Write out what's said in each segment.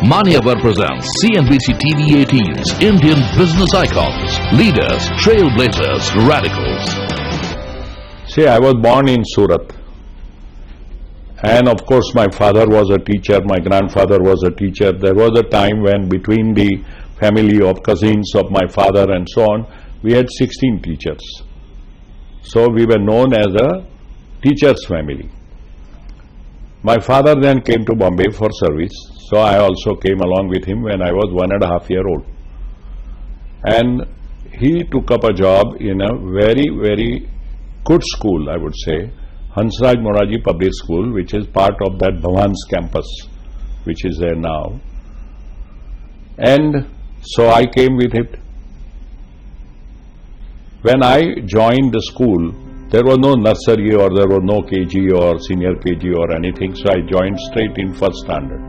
Manyavar presents CNBC TV 18's Indian Business Icons, Leaders, Trailblazers, Radicals. See, I was born in Surat. And of course my father was a teacher, my grandfather was a teacher. There was a time when between the family of cousins of my father and so on, we had 16 teachers. So we were known as a teacher's family. My father then came to Bombay for service, so I also came along with him when I was 1.5 years old. And he took up a job in a very, very good school, I would say, Hansraj Moraji Public School, which is part of that Bhavan's campus, which is there now. And so I came with it. When I joined the school, there was no nursery or there was no KG or senior KG or anything, so I joined straight in first standard.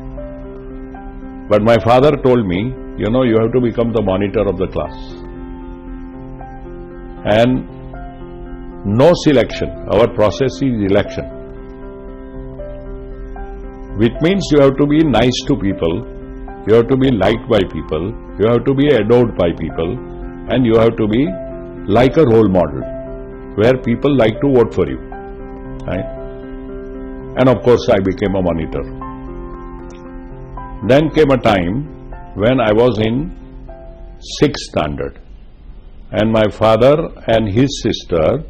But my father told me, you know, you have to become the monitor of the class. And no selection, our process is election. Which means you have to be nice to people, you have to be liked by people, you have to be adored by people, and you have to be like a role model, where people like to vote for you, right? And of course I became a monitor. Then came a time when I was in 6th standard, and my father and his sister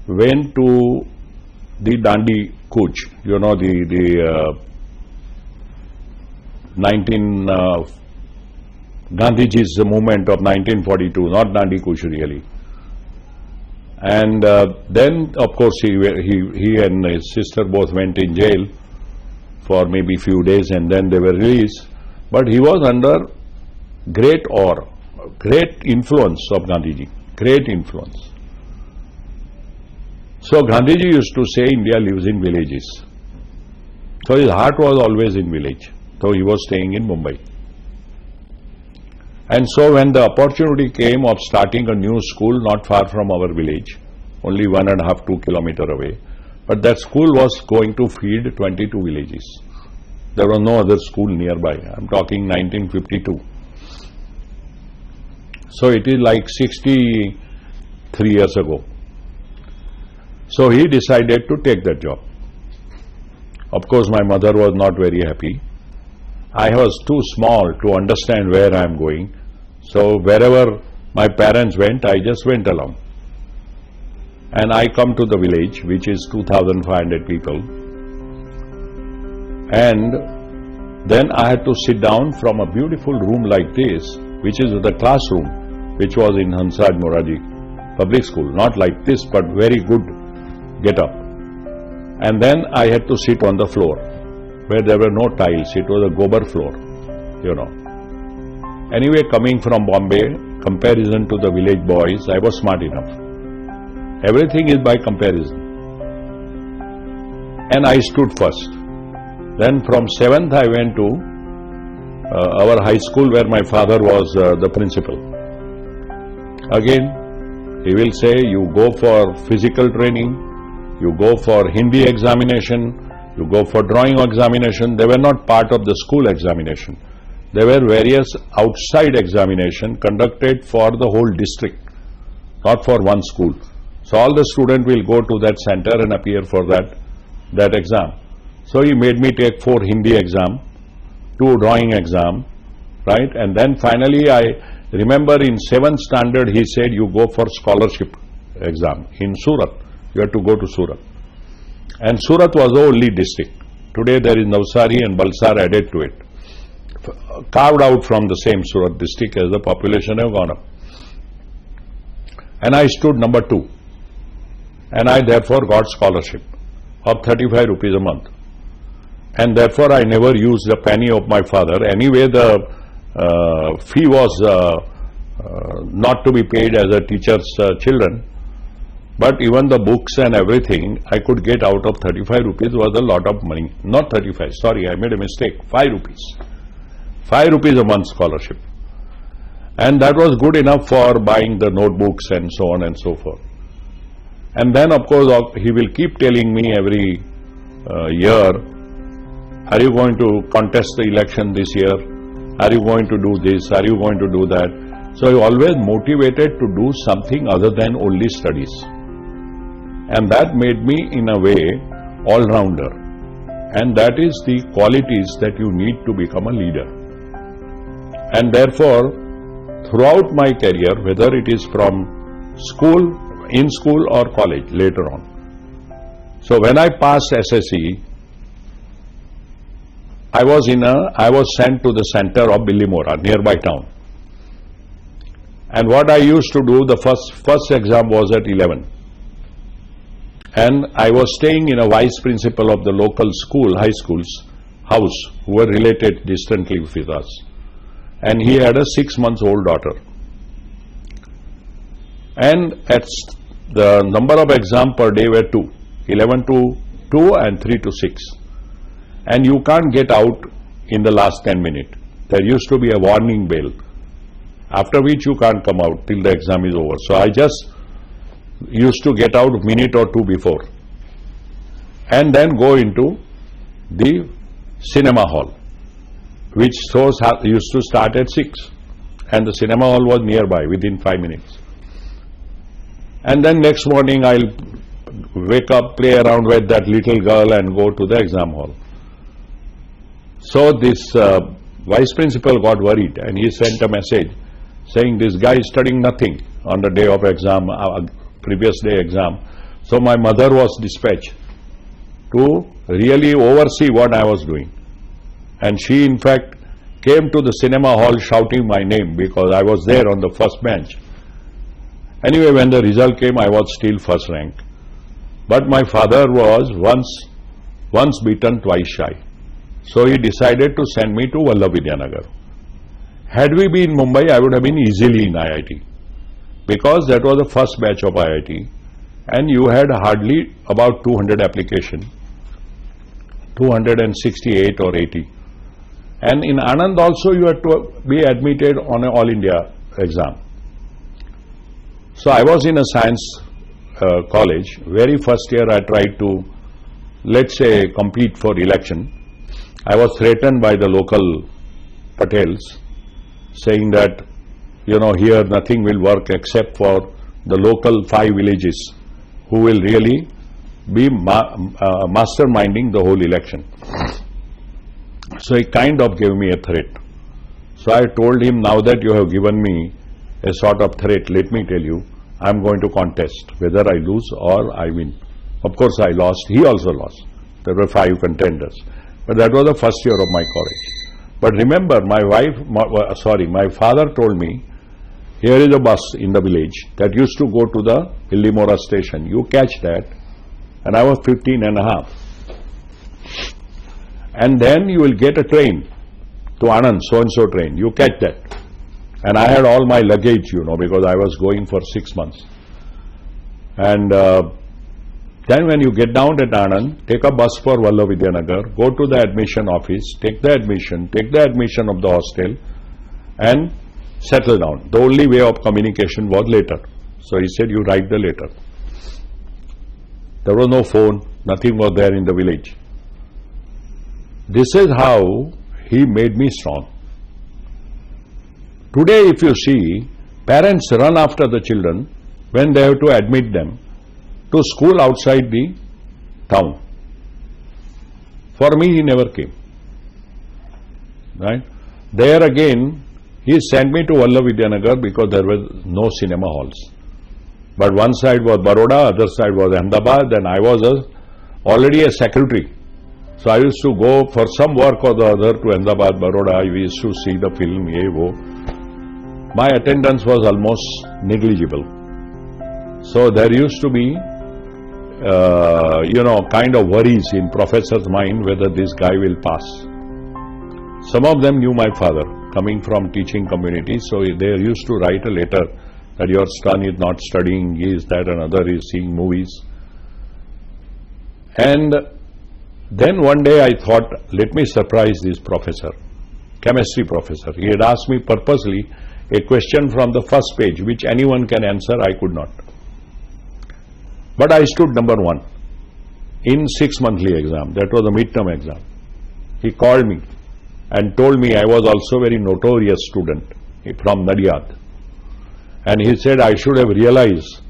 went to the Dandi Kuch, you know, the 19 Gandhiji's movement of 1942, not Dandi Kuch really. And then of course he and his sister both went in jail for maybe few days, and then they were released. But he was under great awe, great influence of Gandhiji, great influence. So Gandhiji used to say India lives in villages. So his heart was always in village, though he was staying in Mumbai. And so when the opportunity came of starting a new school not far from our village, only 1.5–2 kilometers away, but that school was going to feed 22 villages. There was no other school nearby. I am talking 1952. So it is like 63 years ago. So he decided to take that job. Of course my mother was not very happy. I was too small to understand where I am going. So wherever my parents went, I just went along. And I come to the village, which is 2,500 people. And then I had to sit down from a beautiful room like this, which is the classroom, which was in Hansraj Moraji Public School. Not like this, but very good get up. And then I had to sit on the floor, where there were no tiles. It was a gobar floor, you know. Anyway, coming from Bombay, comparison to the village boys, I was smart enough. Everything is by comparison. And I stood first. Then from 7th I went to our high school, where my father was the principal. Again, he will say, you go for physical training, you go for Hindi examination, you go for drawing examination. They were not part of the school examination. There were various outside examinations conducted for the whole district, not for one school. So all the students will go to that center and appear for that exam. So he made me take 4 Hindi exam, 2 drawing exam, right? And then finally I remember in 7th standard he said, you go for scholarship exam in Surat. You have to go to Surat. And Surat was the only district. Today there is Navsari and Balsar added to it, carved out from the same Surat district as the population have gone up. And I stood number 2. And I therefore got scholarship of 35 rupees a month. And therefore I never used a penny of my father. Anyway, the fee was not to be paid as a teacher's children. But even the books and everything I could get out of 35 rupees was a lot of money. Not 35, sorry, I made a mistake, 5 rupees. 5 rupees a month scholarship. And that was good enough for buying the notebooks and so on and so forth. And then of course he will keep telling me every year, Are you going to contest the election this year? Are you going to do this? Are you going to do that? So I always motivated to do something other than only studies. And that made me, in a way, all-rounder. And that is the qualities that you need to become a leader. And therefore, throughout my career, whether it is from school, in school or college later on. So when I passed SSC, I was sent to the center of Billimora, nearby town. And what I used to do, the first exam was at 11. And I was staying in a vice principal of the local school, high school's house, who were related distantly with us. And he had a 6-month-old daughter. And at the number of exams per day were 2, 11 to 2 and 3 to 6. And you can't get out in the last 10 minutes. There used to be a warning bell, after which you can't come out till the exam is over. So I just used to get out a minute or two before and then go into the cinema hall, which shows used to start at 6, and the cinema hall was nearby within 5 minutes. And then next morning I'll wake up, play around with that little girl and go to the exam hall. So this vice principal got worried and he sent a message saying this guy is studying nothing on the day of exam, previous day exam. So my mother was dispatched to really oversee what I was doing. And she in fact came to the cinema hall shouting my name because I was there on the first bench. Anyway, when the result came, I was still first rank. But my father was once beaten, twice shy. So he decided to send me to Vidyanagar. Had we been in Mumbai, I would have been easily in IIT, because that was the first batch of IIT, and you had hardly about 200 applications, 268 or 80. And in Anand also you had to be admitted on an All India exam. So I was in a science college. Very first year I tried to, let's say, compete for election. I was threatened by the local Patels, saying that, you know, here nothing will work except for the local 5 villages who will really be masterminding the whole election. So he kind of gave me a threat. So I told him, now that you have given me a sort of threat, let me tell you, I am going to contest whether I lose or I win. Of course I lost, he also lost. There were 5 contenders. But that was the first year of my college. But remember, my father told me, here is a bus in the village that used to go to the Billimora station. You catch that. And I was 15 and a half. And then you will get a train to Anand, so-and-so train. You catch that. And I had all my luggage, you know, because I was going for 6 months. And then when you get down at Anand, take a bus for Vidyanagar, go to the admission office, take the admission of the hostel, and settle down. The only way of communication was letter. So he said, you write the letter. There was no phone, nothing was there in the village. This is how he made me strong. Today, if you see, parents run after the children when they have to admit them to school outside the town. For me, he never came. Right? There again, he sent me to Vidyanagar because there were no cinema halls. But one side was Baroda, other side was Ahmedabad, and I was already a secretary. So I used to go for some work or the other to Ahmedabad, Baroda. We used to see the film, ye wo. My attendance was almost negligible. So there used to be, kind of worries in professor's mind whether this guy will pass. Some of them knew my father, coming from teaching community, so they used to write a letter that your son is not studying, he is that, another is seeing movies. And then one day I thought, let me surprise this professor, chemistry professor. He had asked me purposely a question from the first page, which anyone can answer, I could not. But I stood number 1 in 6 monthly exam. That was a midterm exam. he called me and told me I was also very notorious student from Nadiyad. And he said I should have realized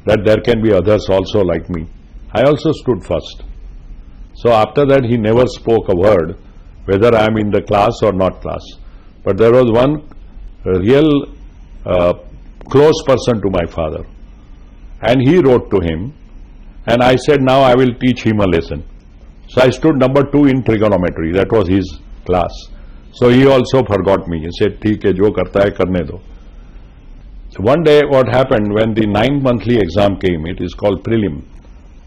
that there can be others also like me. I also stood first. So after that he never spoke a word whether I am in the class or not class. But there was one real close person to my father, and he wrote to him, and I said now I will teach him a lesson. So I stood number 2 in trigonometry. That was his class. So he also forgot me. He said, "ठीक है, जो करता है करने दो." So one day what happened, when the 9th monthly exam came, it is called prelim,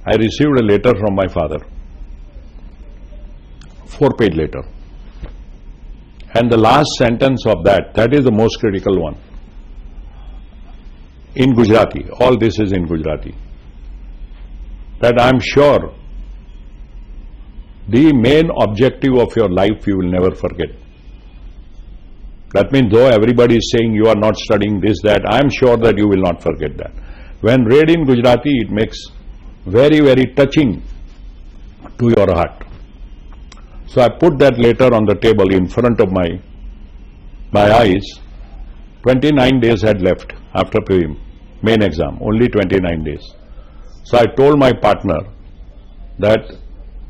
I received a letter from my father, 4-page letter. And the last sentence of that is the most critical one. In Gujarati, all this is in Gujarati, that I am sure the main objective of your life you will never forget. That means though everybody is saying you are not studying this, that, I am sure that you will not forget that. When read in Gujarati, it makes very, very touching to your heart. So I put that letter on the table in front of my eyes. 29 days had left after main exam, only 29 days. So I told my partner that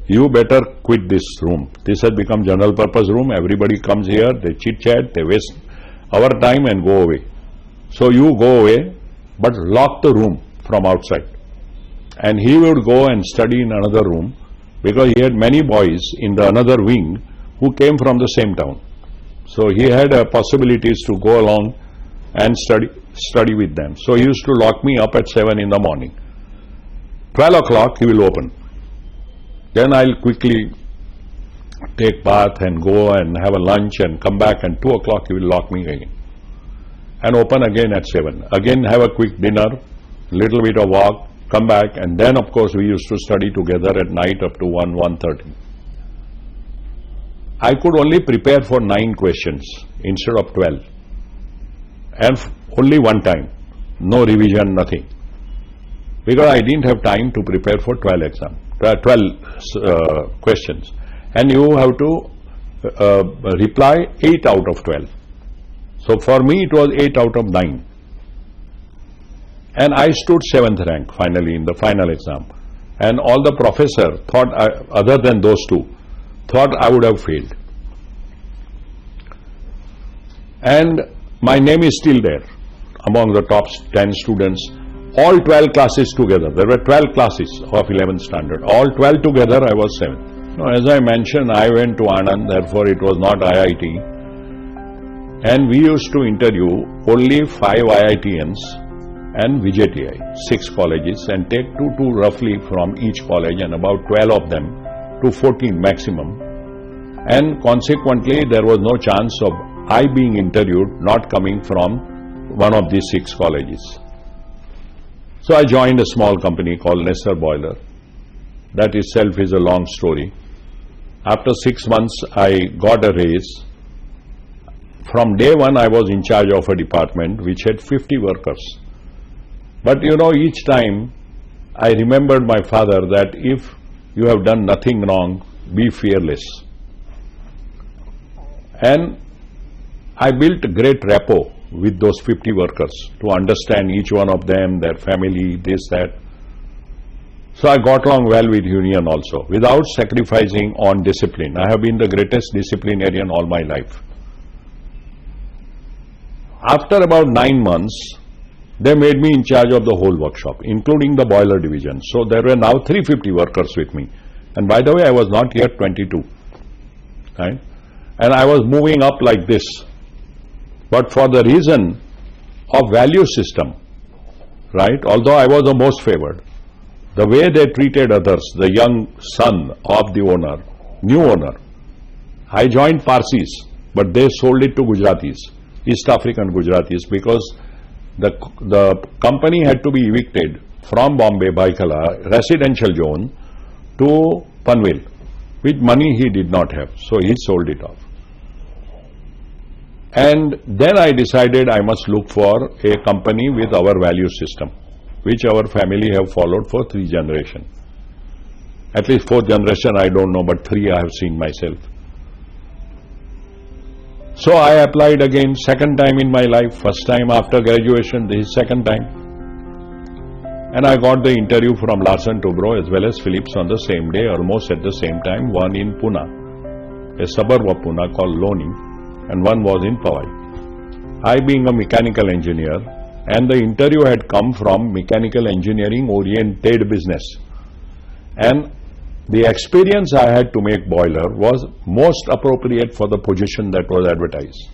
you better quit this room. This has become general purpose room. Everybody comes here, they chit chat, they waste our time and go away. So you go away, but lock the room from outside. And he would go and study in another room, because he had many boys in the another wing who came from the same town. So he had possibilities to go along and study with them. So he used to lock me up at 7 in the morning. 12 o'clock he will open. Then I'll quickly take bath and go and have a lunch and come back, and 2 o'clock he will lock me again and open again at 7. Again have a quick dinner, little bit of walk, come back, and then of course we used to study together at night up to 1:30. I could only prepare for 9 questions instead of 12, and only one time, no revision, nothing, because I didn't have time to prepare for 12 questions, and you have to reply 8 out of 12. So for me it was 8 out of 9. And I stood 7th rank finally in the final exam. And all the professor thought, other than those two, thought I would have failed. And my name is still there among the top 10 students, all 12 classes together. There were 12 classes of 11th standard. All 12 together, I was 7th. Now, as I mentioned, I went to Anand, therefore it was not IIT. And we used to interview only 5 IITians and VJTI, 6 colleges, and take 2 roughly from each college, and about 12 of them to 14 maximum. And consequently, there was no chance of I being interviewed not coming from one of these 6 colleges. So I joined a small company called Nestor Boiler. That itself is a long story. After 6 months, I got a raise. From day one, I was in charge of a department which had 50 workers. But you know, each time I remembered my father that if you have done nothing wrong, be fearless. And I built a great rapport with those 50 workers to understand each one of them, their family, this, that. So I got along well with union also, without sacrificing on discipline. I have been the greatest disciplinarian all my life. After about 9 months, they made me in charge of the whole workshop, including the boiler division. So there were now 350 workers with me. And by the way, I was not yet 22. Right? And I was moving up like this. But for the reason of value system, right, although I was the most favored, the way they treated others, the young son of the owner, new owner, I joined Parsis, but they sold it to Gujaratis, East African Gujaratis, because the company had to be evicted from Bombay, Baikala, residential zone, to Panvel, which money he did not have, so he sold it off. And then I decided I must look for a company with our value system, which our family have followed for 3 generations. At least 4th generation I don't know, but 3 I have seen myself. So I applied again, second time in my life, first time after graduation, this is second time. And I got the interview from Larsen & Toubro as well as Philips on the same day, almost at the same time, one in Pune, a suburb of Pune called Loni, and one was in Powai. I being a mechanical engineer, and the interview had come from mechanical engineering oriented business. And the experience I had to make boiler was most appropriate for the position that was advertised.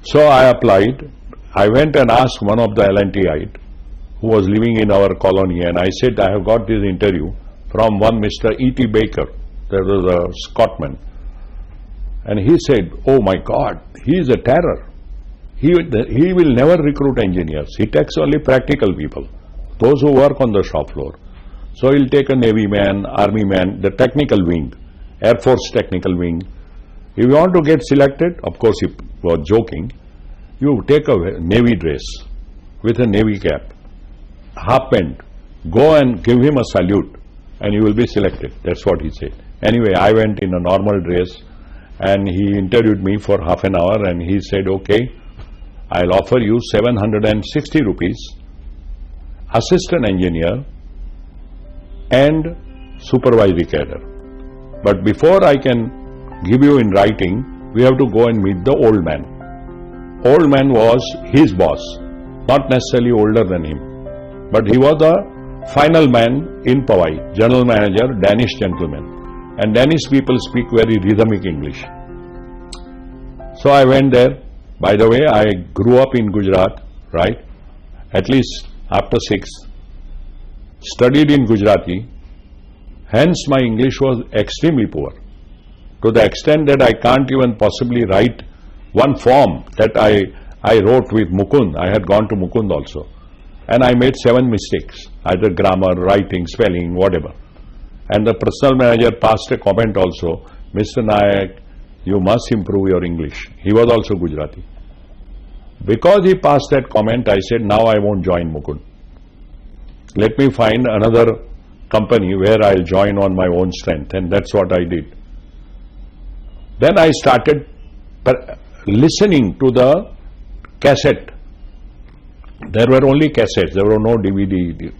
So I applied. I went and asked one of the L&Tite who was living in our colony, and I said, I have got this interview from one Mr. E.T. Baker, there was a Scotsman. And he said, oh my God, he is a terror. He will never recruit engineers. He takes only practical people, those who work on the shop floor. So he'll take a Navy man, Army man, the technical wing, Air Force technical wing. If you want to get selected, of course he was joking, you take a Navy dress with a Navy cap, half pant, go and give him a salute and you will be selected. That's what he said. Anyway, I went in a normal dress and he interviewed me for half an hour and he said, okay, I'll offer you 760 rupees, assistant engineer and supervisory cadre. But before I can give you in writing, we have to go and meet the old man. Old man was his boss, not necessarily older than him, but he was the final man in Powai, general manager, Danish gentleman. And Danish people speak very rhythmic English. So I went there. By the way, I grew up in Gujarat, right? At least after 6. Studied in Gujarati. Hence my English was extremely poor. To the extent that I can't even possibly write one form that I wrote with Mukund. I had gone to Mukund also. And I made 7 mistakes, either grammar, writing, spelling, whatever. And the personal manager passed a comment also, Mr. Naik, you must improve your English. He was also Gujarati. Because he passed that comment, I said, now I won't join Mukund. Let me find another company where I'll join on my own strength. And that's what I did. Then I started listening to the cassette. There were only cassettes, there were no DVD.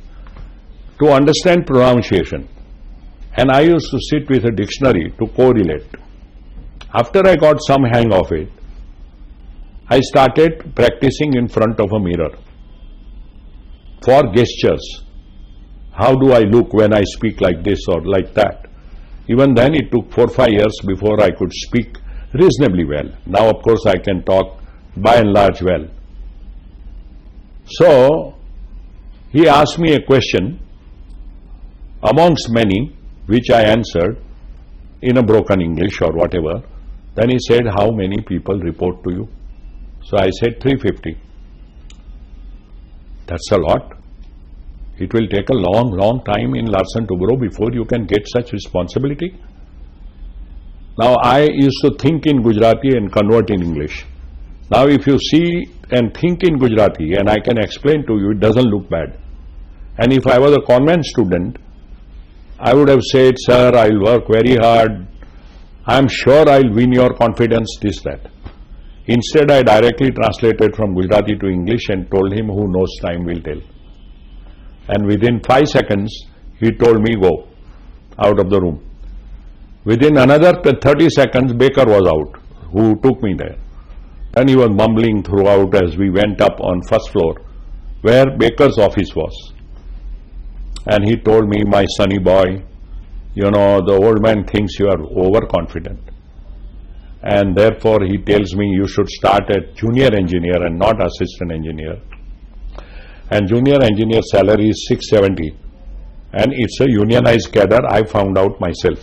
To understand pronunciation. And I used to sit with a dictionary to correlate. After I got some hang of it, I started practicing in front of a mirror for gestures. How do I look when I speak like this or like that? Even then it took 4 or 5 years before I could speak reasonably well. Now of course I can talk by and large well. So he asked me a question amongst many, which I answered in a broken English or whatever. Then he said, how many people report to you? So I said 350. That's a lot. It will take a long time in Larsen & Toubro before you can get such responsibility. Now I used to think in Gujarati and convert in English. Now if you see and think in Gujarati and I can explain to you, it doesn't look bad. And if I was a convent student, I would have said, sir, I'll work very hard. I'm sure I'll win your confidence, this, that. Instead, I directly translated from Gujarati to English and told him, who knows, time will tell. And within 5 seconds, he told me, go out of the room. Within another 30 seconds, Baker was out, who took me there. And he was mumbling throughout as we went up on first floor, where Baker's office was. And he told me, my sonny boy, you know, the old man thinks you are overconfident. And therefore he tells me you should start at junior engineer and not assistant engineer. And junior engineer salary is 670. And it's a unionized cadre, I found out myself.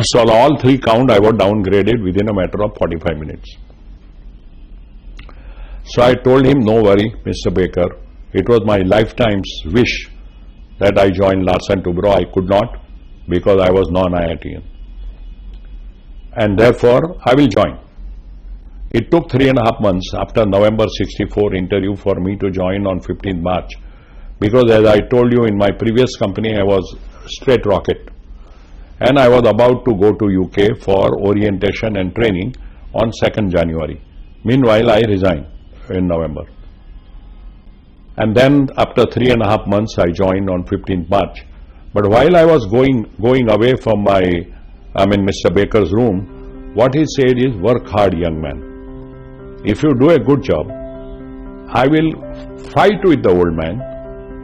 So on all 3 count, I was downgraded within a matter of 45 minutes. So I told him, no worry, Mr. Baker, it was my lifetime's wish that I joined Larsen & Toubro. I could not because I was non-IITian. And therefore, I will join. It took 3.5 months after November 64 interview for me to join on 15th March. Because as I told you in my previous company, I was straight rocket. And I was about to go to UK for orientation and training on 2nd January. Meanwhile, I resigned in November. And then after 3.5 months, I joined on 15th March. But while I was going away from Mr. Baker's room, what he said is, work hard, young man. If you do a good job, I will fight with the old man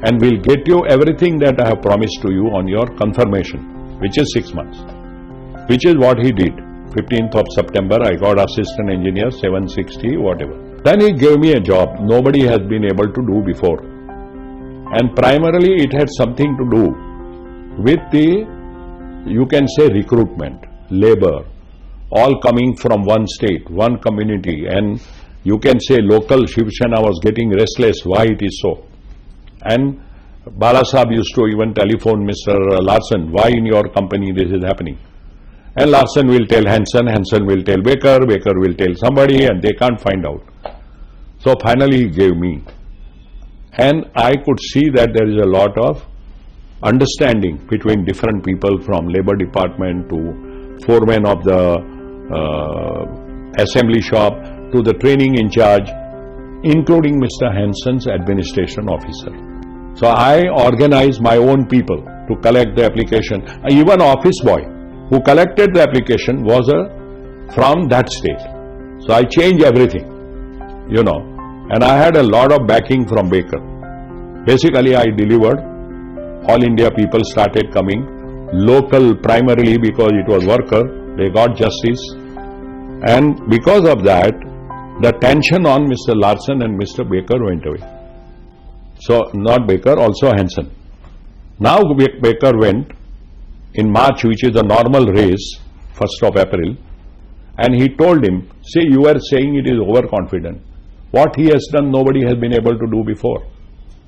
and will get you everything that I have promised to you on your confirmation, which is 6 months. Which is what he did. 15th of September, I got assistant engineer, 760, whatever. Then he gave me a job nobody has been able to do before. And primarily it had something to do with the, you can say, recruitment, labor, all coming from one state, one community, and you can say local Shiv Sena was getting restless, why it is so. And Balasaheb used to even telephone Mr. Larsen, why in your company this is happening? And Larsen will tell Hansen, Hansen will tell Baker, Baker will tell somebody, and they can't find out. So finally he gave me. And I could see that there is a lot of understanding between different people, from labor department to foreman of the assembly shop to the training in charge, including Mr. Hansen's administration officer. So I organized my own people to collect the application. Even office boy who collected the application was from that state. So I changed everything, you know, and I had a lot of backing from Baker. Basically I delivered, all India people started coming, local primarily because it was worker, they got justice, and because of that, the tension on Mr. Larsen and Mr. Baker went away. So not Baker, also Hansen. Now Baker went in March, which is the normal race, 1st of April, and he told him, see, you are saying it is overconfident. What he has done, nobody has been able to do before.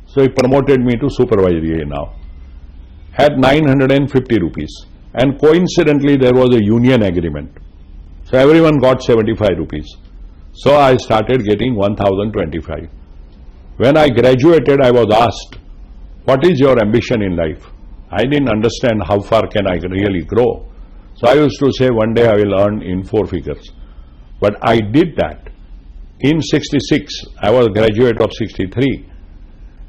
So he promoted me to supervisory now. Had 950 rupees. And coincidentally, there was a union agreement. So everyone got 75 rupees. So I started getting 1025. When I graduated, I was asked, what is your ambition in life? I didn't understand how far can I really grow. So I used to say, one day I will earn in 4 figures. But I did that. In 66, I was a graduate of 63.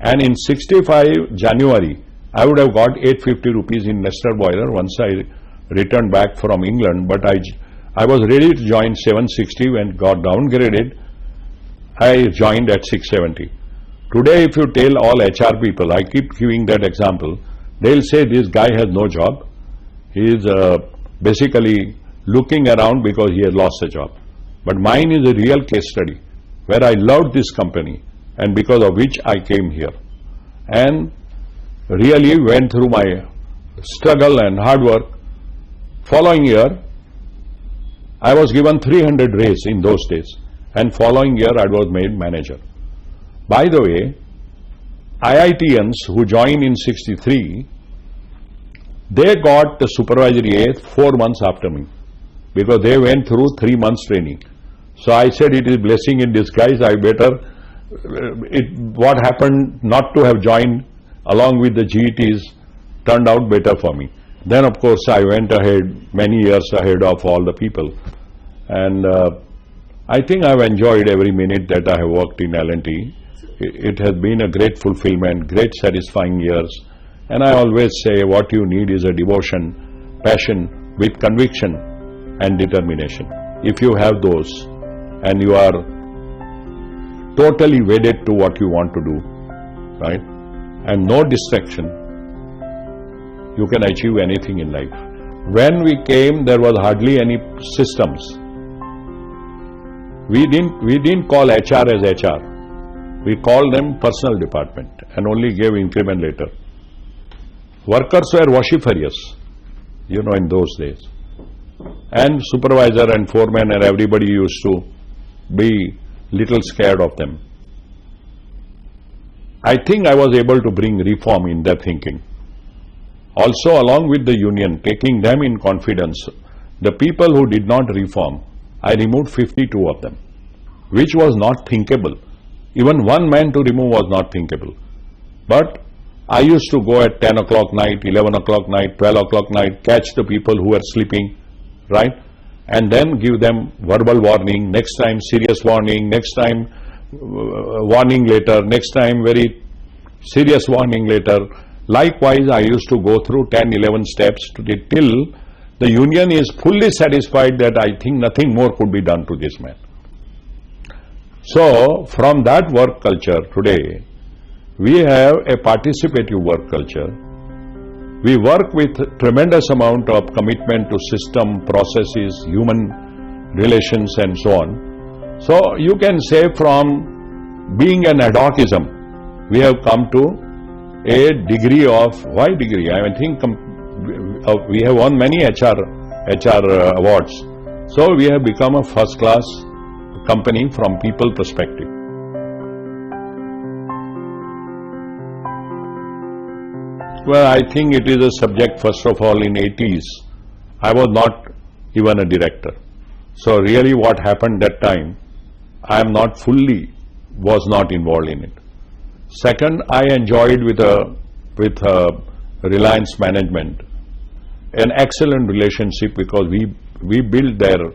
And in 65 January, I would have got 850 rupees in Leicester boiler once I returned back from England. But I was ready to join 760 when got downgraded. I joined at 670. Today, if you tell all HR people, I keep giving that example, they'll say this guy has no job. He is basically looking around because he has lost a job. But mine is a real case study where I loved this company and because of which I came here. And really went through my struggle and hard work. Following year, I was given 300 raise in those days. And following year, I was made manager. By the way, IITians who joined in 63, they got the supervisory A 4 months after me because they went through 3 months training. So I said it is blessing in disguise. I better, what happened not to have joined along with the GETs turned out better for me. Then of course I went ahead, many years ahead of all the people. And I think I've enjoyed every minute that I have worked in L&T. It has been a great fulfillment, great satisfying years. And I always say what you need is a devotion, passion with conviction and determination. If you have those and you are totally wedded to what you want to do, right, and no distraction, you can achieve anything in life. When we came, there was hardly any systems. We didn't call HR as HR. We called them personal department and only gave increment later. Workers were vociferous, you know, in those days. And supervisor and foreman and everybody used to be little scared of them. I think I was able to bring reform in their thinking. Also, along with the union, taking them in confidence, the people who did not reform, I removed 52 of them, which was not thinkable. Even one man to remove was not thinkable. But I used to go at 10 o'clock night, 11 o'clock night, 12 o'clock night, catch the people who were sleeping, right? and then give them verbal warning, next time serious warning, next time warning later, next time very serious warning later. Likewise, I used to go through 10, 11 steps till the union is fully satisfied that I think nothing more could be done to this man. So, from that work culture today, we have a participative work culture. We work with tremendous amount of commitment to system, processes, human relations and so on. So, you can say from being an ad hocism, we have come to a degree of, why degree? I think we have won many HR awards. So, we have become a first class company from people perspective. Well, I think it is a subject, first of all, in 80s. I was not even a director. So really what happened that time, I am not fully, was not involved in it. Second, I enjoyed with Reliance Management an excellent relationship because we built their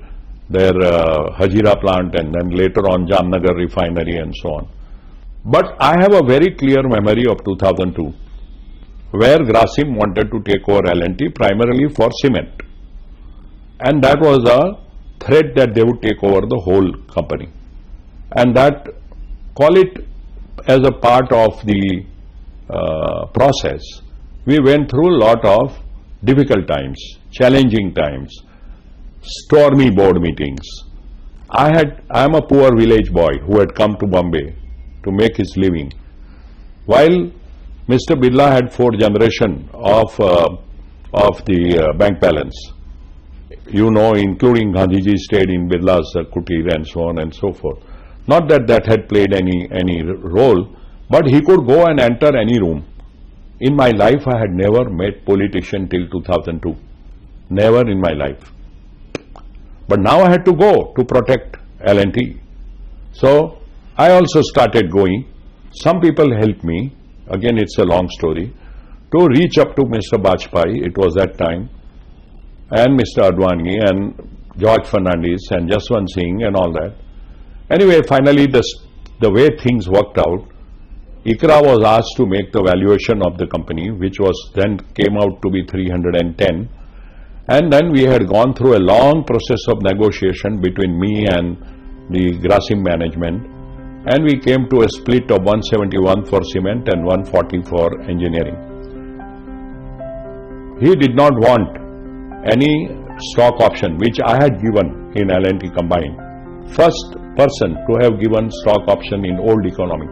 Hajira plant and then later on Jamnagar refinery and so on. But I have a very clear memory of 2002. Where Grasim wanted to take over L&T primarily for cement. And that was a threat that they would take over the whole company. And that, call it as a part of the process, we went through a lot of difficult times, challenging times, stormy board meetings. I am a poor village boy who had come to Bombay to make his living. While Mr. Birla had 4 generations of the bank balance, you know, including Gandhiji stayed in Birla's kutir and so on and so forth. Not that that had played any role, but he could go and enter any room. In my life, I had never met politician till 2002. Never in my life. But now I had to go to protect L&T. So I also started going. Some people helped me. Again, it's a long story, to reach up to Mr. Bajpayee, it was that time, and Mr. Advani and George Fernandes and Jaswant Singh and all that. Anyway, finally the way things worked out, ICRA was asked to make the valuation of the company, which was then came out to be 310, and then we had gone through a long process of negotiation between me and the Grasim management. And we came to a split of 171 for cement and 140 for engineering. He did not want any stock option, which I had given in L&T combined. First person to have given stock option in old economy.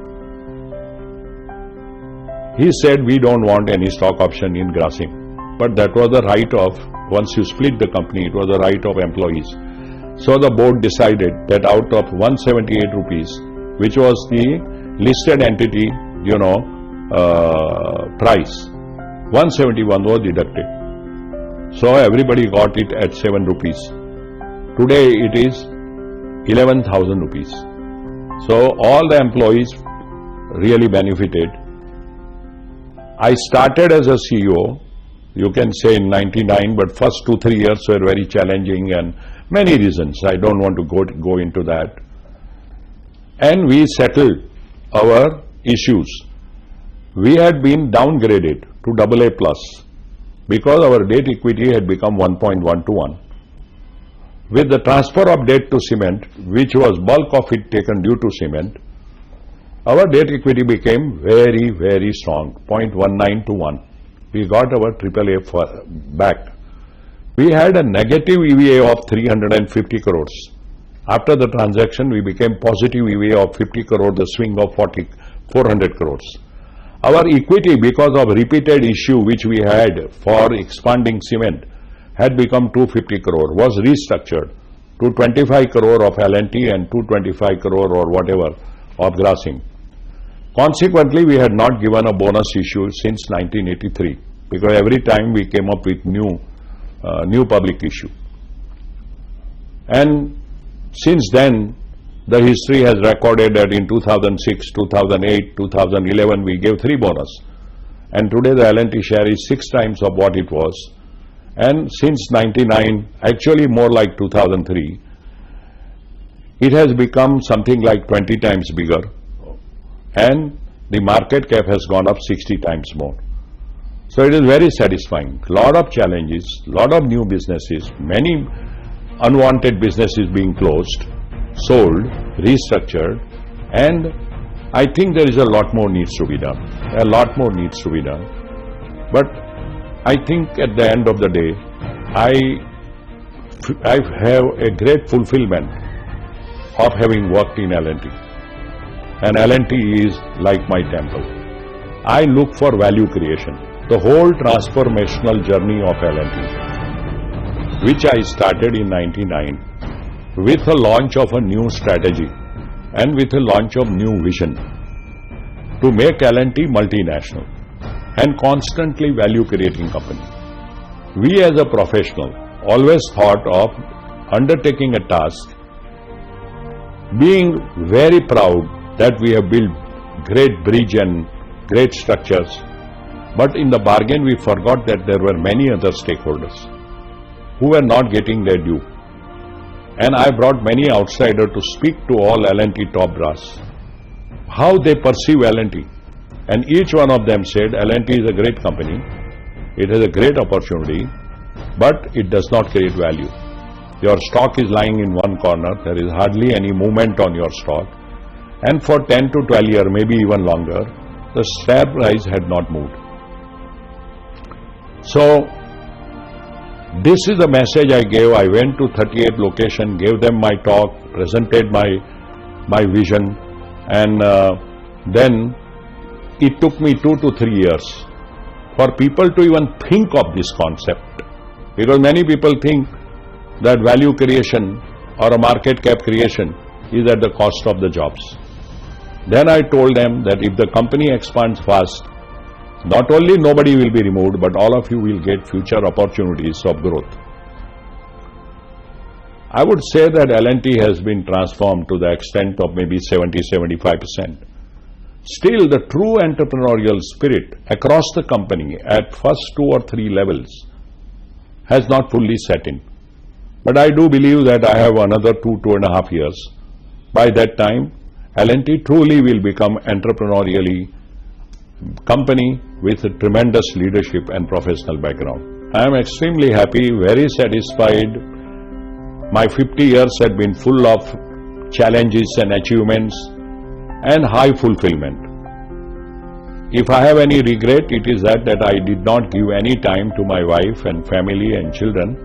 He said, we don't want any stock option in Grasim. But that was the right of, once you split the company, it was the right of employees. So the board decided that out of 178 rupees, which was the listed entity, you know, price, 171 was deducted. So everybody got it at 7 rupees. Today it is 11,000 rupees. So all the employees really benefited. I started as a CEO, you can say in 99, but first 2-3 years were very challenging and many reasons. I don't want to go into that. And we settled our issues. We had been downgraded to AA plus because our debt equity had become 1.1 to 1. With the transfer of debt to cement, which was bulk of it taken due to cement, our debt equity became very, very strong, 0.19 to 1. We got our AAA back. We had a negative EVA of 350 crores. After the transaction, we became positive EVA of 50 crore, the swing of 400 crores. Our equity, because of repeated issue which we had for expanding cement, had become 250 crore, was restructured to 25 crore of L&T and 225 crore or whatever of Grasim. Consequently, we had not given a bonus issue since 1983 because every time we came up with new public issue. And since then, the history has recorded that in 2006, 2008, 2011, we gave 3 bonus. And today the L&T share is 6 times of what it was. And since 99, actually more like 2003, it has become something like 20 times bigger, and the market cap has gone up 60 times more. So it is very satisfying. Lot of challenges, lot of new businesses, many unwanted businesses being closed, sold, restructured, and I think there is a lot more needs to be done. A lot more needs to be done. But I think at the end of the day, I have a great fulfillment of having worked in L&T. And L&T is like my temple. I look for value creation. The whole transformational journey of L&T, which I started in 99 with the launch of a new strategy and with the launch of new vision to make L&T multinational and constantly value creating company. We as a professional always thought of undertaking a task, being very proud that we have built great bridge and great structures, but in the bargain we forgot that there were many other stakeholders who were not getting their due. And I brought many outsiders to speak to all L&T top brass, how they perceive L&T. And each one of them said, L&T is a great company, it has a great opportunity, but it does not create value. Your stock is lying in one corner, there is hardly any movement on your stock, and for 10 to 12 years, maybe even longer, the share price had not moved. So, this is the message I gave. I went to 38 locations, gave them my talk, presented my vision, and then it took me 2 to 3 years for people to even think of this concept. Because many people think that value creation or a market cap creation is at the cost of the jobs. Then I told them that if the company expands fast, not only nobody will be removed, but all of you will get future opportunities of growth. I would say that L&T has been transformed to the extent of maybe 70-75%. Still, the true entrepreneurial spirit across the company at first 2 or 3 levels has not fully set in. But I do believe that I have another 2.5 years. By that time, L&T truly will become entrepreneurially company with a tremendous leadership and professional background. I am extremely happy, very satisfied. My 50 years have been full of challenges and achievements and high fulfillment. If I have any regret, it is that I did not give any time to my wife and family and children,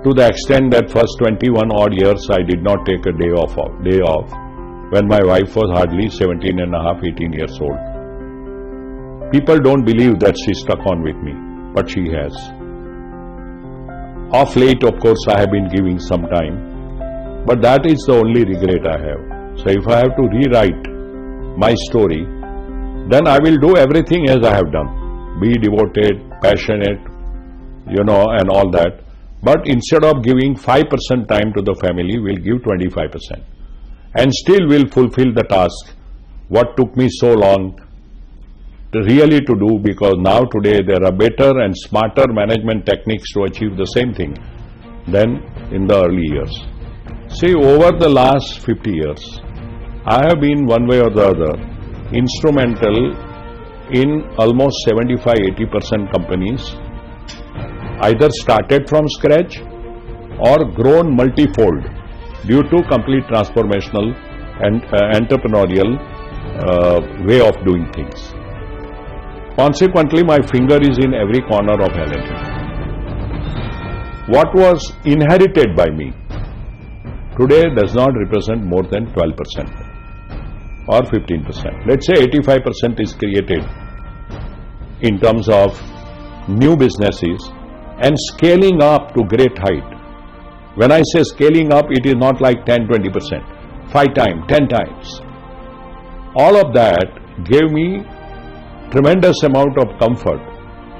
to the extent that first 21 odd years I did not take a day off when my wife was hardly 17 and a half, 18 years old. People don't believe that she stuck on with me, but she has. Of late, of course, I have been giving some time, but that is the only regret I have. So if I have to rewrite my story, then I will do everything as I have done. Be devoted, passionate, and all that. But instead of giving 5% time to the family, we'll give 25%. And still will fulfill the task, what took me so long really to do, because now today there are better and smarter management techniques to achieve the same thing than in the early years. See, over the last 50 years, I have been one way or the other instrumental in almost 75-80% companies either started from scratch or grown multifold due to complete transformational and entrepreneurial way of doing things. Consequently, my finger is in every corner of L&T. What was inherited by me today does not represent more than 12% or 15%. Let's say 85% is created in terms of new businesses and scaling up to great height. When I say scaling up, it is not like 10-20%, 5 times, 10 times. All of that gave me tremendous amount of comfort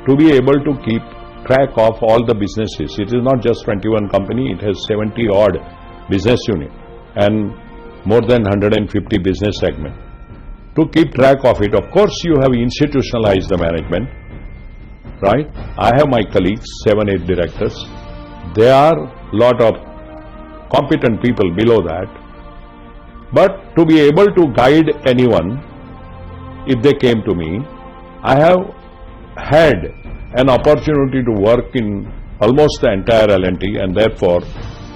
to be able to keep track of all the businesses. It is not just 21 company, it has 70 odd business unit and more than 150 business segment. To keep track of it, of course, you have institutionalized the management, right? I have my colleagues, 7, 8 directors. There are lot of competent people below that. But to be able to guide anyone, if they came to me, I have had an opportunity to work in almost the entire L&T and therefore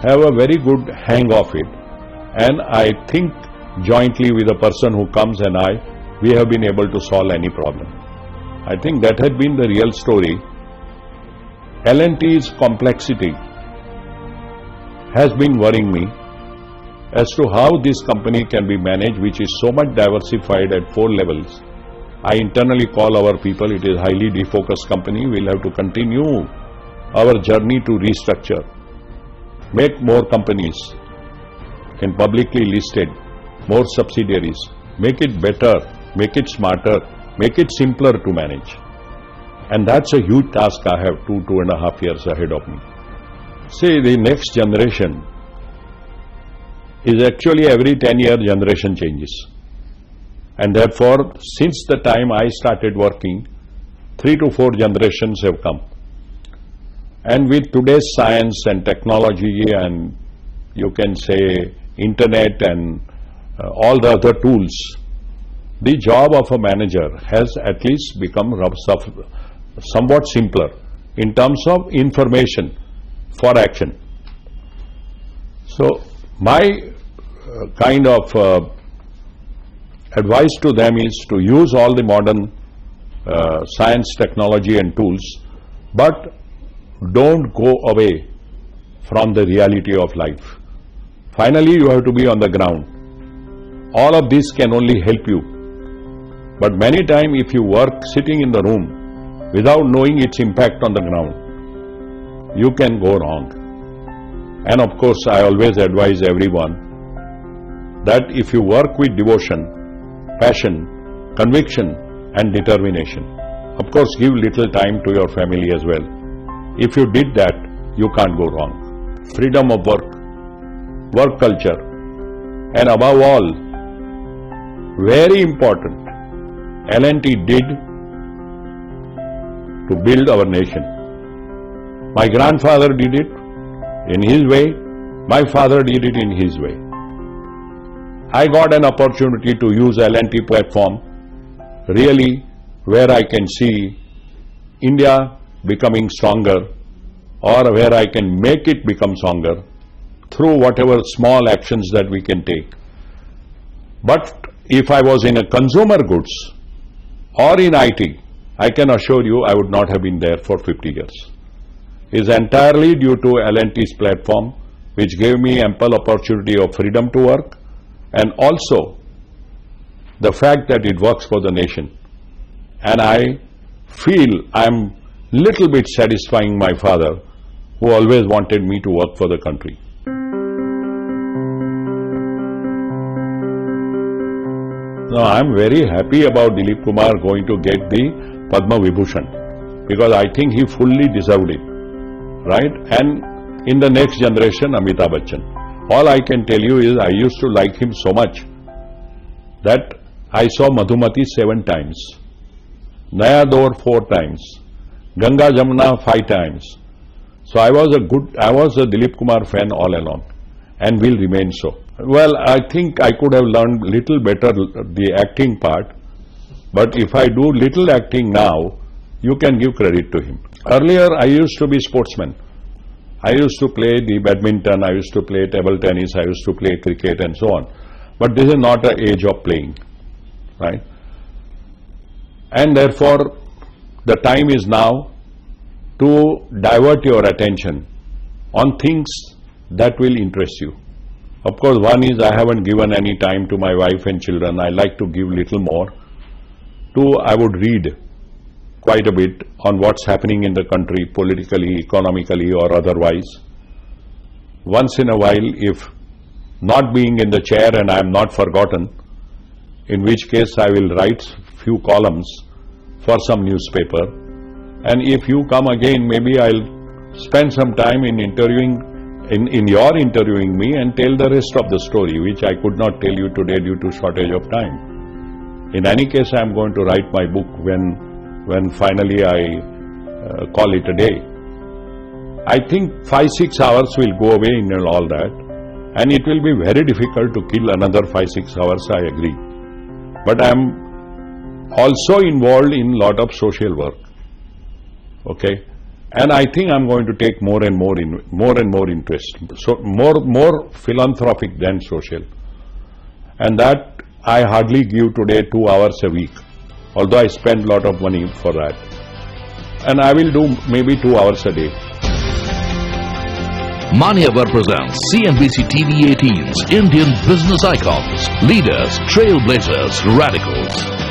have a very good hang of it. And I think jointly with the person who comes and we have been able to solve any problem. I think that had been the real story. L&T's complexity has been worrying me as to how this company can be managed, which is so much diversified at 4 levels. I internally call our people, it is highly defocused company. We'll have to continue our journey to restructure, make more companies in publicly listed, more subsidiaries, make it better, make it smarter, make it simpler to manage. And that's a huge task I have 2.5 years ahead of me. See, the next generation is actually every 10-year generation changes. And therefore, since the time I started working, 3 to 4 generations have come. And with today's science and technology and you can say internet and all the other tools, the job of a manager has at least become somewhat simpler in terms of information for action. So my kind of advice to them is to use all the modern science, technology and tools, but don't go away from the reality of life. Finally, you have to be on the ground. All of this can only help you. But many times if you work sitting in the room without knowing its impact on the ground, you can go wrong. And of course, I always advise everyone that if you work with devotion, passion, conviction and determination, of course give little time to your family as well. If you did that, you can't go wrong. Freedom of work, work culture, and above all, very important, L&T did to build our nation. My grandfather did it in his way, my father did it in his way. I got an opportunity to use L&T platform really where I can see India becoming stronger or where I can make it become stronger through whatever small actions that we can take. But if I was in a consumer goods or in IT, I can assure you I would not have been there for 50 years. It is entirely due to L&T's platform, which gave me ample opportunity of freedom to work, and also the fact that it works for the nation. And I feel I am little bit satisfying my father, who always wanted me to work for the country. Now I am very happy about Dilip Kumar going to get the Padma Vibhushan, because I think he fully deserved it, right? And in the next generation, Amitabh Bachchan. All I can tell you is I used to like him so much that I saw Madhumati 7 times, Naya Daur 4 times, Ganga Jamuna 5 times. So I was a Dilip Kumar fan all along and will remain so. Well, I think I could have learned little better the acting part, but if I do little acting now, you can give credit to him. Earlier I used to be sportsman. I used to play the badminton, I used to play table tennis, I used to play cricket and so on. But this is not an age of playing, right? And therefore, the time is now to divert your attention on things that will interest you. Of course, one is I haven't given any time to my wife and children. I like to give little more. 2, I would read quite a bit on what's happening in the country, politically, economically or otherwise. Once in a while, if not being in the chair and I am not forgotten, in which case I will write few columns for some newspaper. And if you come again, maybe I'll spend some time in your interviewing me and tell the rest of the story, which I could not tell you today due to shortage of time. In any case, I am going to write my book when finally I call it a day. I think 5-6 hours will go away in all that, and it will be very difficult to kill another 5-6 hours, I agree. But I am also involved in lot of social work, okay? And I think I am going to take more and more interest, so more philanthropic than social. And that I hardly give today 2 hours a week, although I spend lot of money for that. And I will do maybe 2 hours a day. Manyavar presents CNBC TV 18's Indian Business Icons, Leaders, Trailblazers, Radicals.